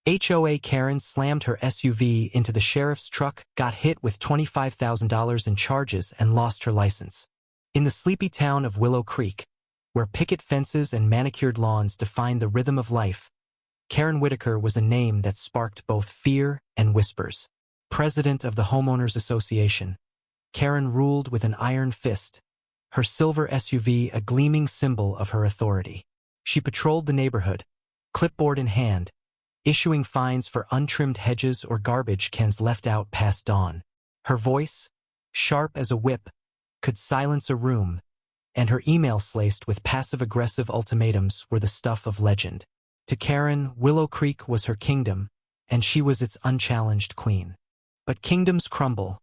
HOA Karens slammed her SUV into the sheriff's truck, got hit with $25,000 in charges, and lost her license. In the sleepy town of Willow Creek, where picket fences and manicured lawns define the rhythm of life, Karen Whitaker was a name that sparked both fear and whispers. President of the Homeowners Association, Karen ruled with an iron fist, her silver SUV a gleaming symbol of her authority. She patrolled the neighborhood, clipboard in hand, issuing fines for untrimmed hedges or garbage cans left out past dawn. Her voice, sharp as a whip, could silence a room, and her emails laced with passive-aggressive ultimatums were the stuff of legend. To Karen, Willow Creek was her kingdom, and she was its unchallenged queen. But kingdoms crumble,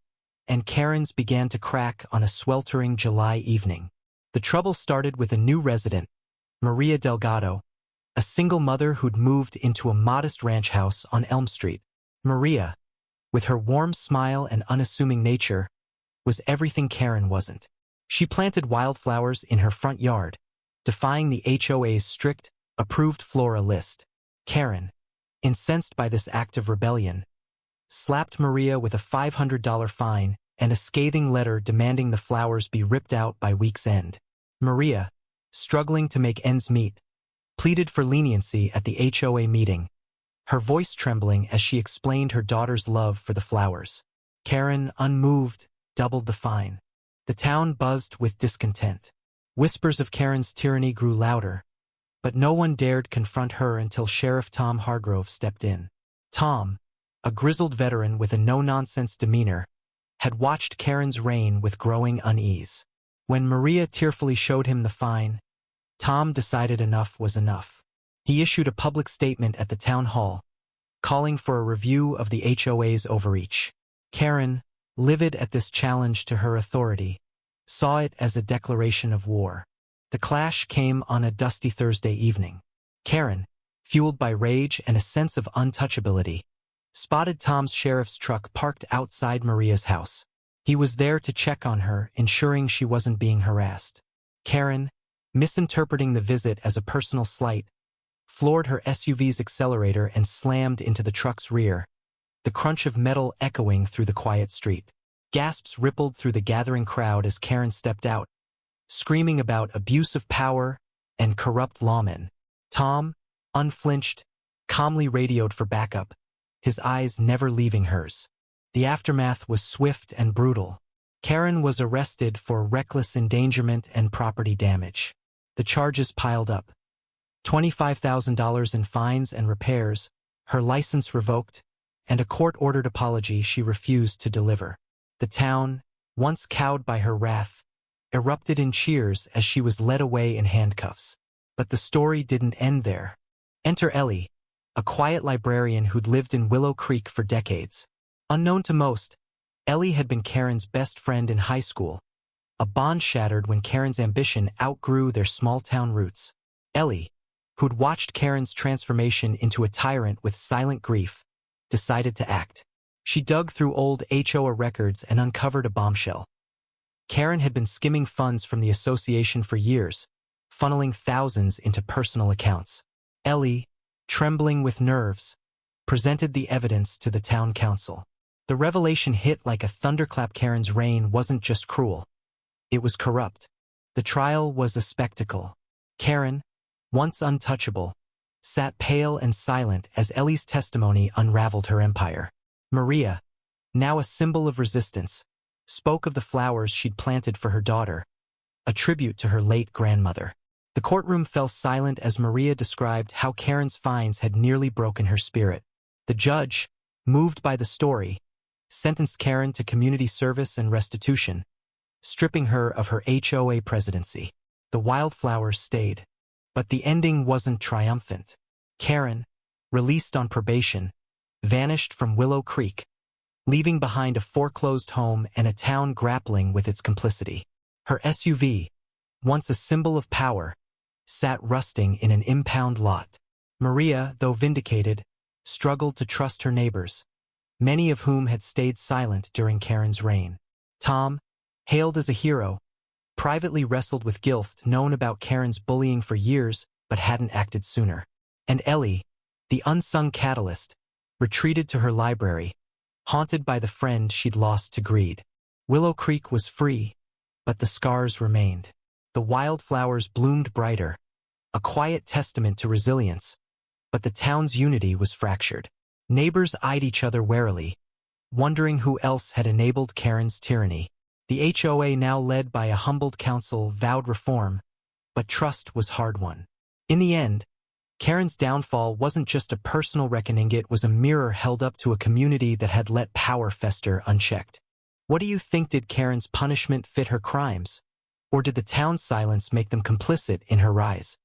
and Karen's began to crack on a sweltering July evening. The trouble started with a new resident, Maria Delgado, a single mother who'd moved into a modest ranch house on Elm Street. Maria, with her warm smile and unassuming nature, was everything Karen wasn't. She planted wildflowers in her front yard, defying the HOA's strict, approved flora list. Karen, incensed by this act of rebellion, slapped Maria with a $500 fine and a scathing letter demanding the flowers be ripped out by week's end. Maria, struggling to make ends meet, pleaded for leniency at the HOA meeting, her voice trembling as she explained her daughter's love for the flowers. Karen, unmoved, doubled the fine. The town buzzed with discontent. Whispers of Karen's tyranny grew louder, but no one dared confront her until Sheriff Tom Hargrove stepped in. Tom, a grizzled veteran with a no-nonsense demeanor, had watched Karen's reign with growing unease. When Maria tearfully showed him the fine, Tom decided enough was enough. He issued a public statement at the town hall, calling for a review of the HOA's overreach. Karen, livid at this challenge to her authority, saw it as a declaration of war. The clash came on a dusty Thursday evening. Karen, fueled by rage and a sense of untouchability, spotted Tom's sheriff's truck parked outside Maria's house. He was there to check on her, ensuring she wasn't being harassed. Karen, misinterpreting the visit as a personal slight, floored her SUV's accelerator and slammed into the truck's rear, the crunch of metal echoing through the quiet street. Gasps rippled through the gathering crowd as Karen stepped out, screaming about abuse of power and corrupt lawmen. Tom, unflinched, calmly radioed for backup, his eyes never leaving hers. The aftermath was swift and brutal. Karen was arrested for reckless endangerment and property damage. The charges piled up. $25,000 in fines and repairs, her license revoked, and a court-ordered apology she refused to deliver. The town, once cowed by her wrath, erupted in cheers as she was led away in handcuffs. But the story didn't end there. Enter Ellie, a quiet librarian who'd lived in Willow Creek for decades. Unknown to most, Ellie had been Karen's best friend in high school, a bond shattered when Karen's ambition outgrew their small-town roots. Ellie, who'd watched Karen's transformation into a tyrant with silent grief, decided to act. She dug through old HOA records and uncovered a bombshell. Karen had been skimming funds from the association for years, funneling thousands into personal accounts. Ellie, trembling with nerves, presented the evidence to the town council. The revelation hit like a thunderclap. Karen's reign wasn't just cruel. It was corrupt. The trial was a spectacle. Karen, once untouchable, sat pale and silent as Ellie's testimony unraveled her empire. Maria, now a symbol of resistance, spoke of the flowers she'd planted for her daughter, a tribute to her late grandmother. The courtroom fell silent as Maria described how Karen's fines had nearly broken her spirit. The judge, moved by the story, sentenced Karen to community service and restitution, stripping her of her HOA presidency. The wildflowers stayed, but the ending wasn't triumphant. Karen, released on probation, vanished from Willow Creek, leaving behind a foreclosed home and a town grappling with its complicity. Her SUV, once a symbol of power, sat rusting in an impound lot. Maria, though vindicated, struggled to trust her neighbors, many of whom had stayed silent during Karen's reign. Tom, hailed as a hero, privately wrestled with guilt, known about Karen's bullying for years but hadn't acted sooner. And Ellie, the unsung catalyst, retreated to her library, haunted by the friend she'd lost to greed. Willow Creek was free, but the scars remained. The wildflowers bloomed brighter, a quiet testament to resilience, but the town's unity was fractured. Neighbors eyed each other warily, wondering who else had enabled Karen's tyranny. The HOA, now led by a humbled council, vowed reform, but trust was hard-won. In the end, Karen's downfall wasn't just a personal reckoning, it was a mirror held up to a community that had let power fester unchecked. What do you think? Did Karen's punishment fit her crimes? Or did the town's silence make them complicit in her rise?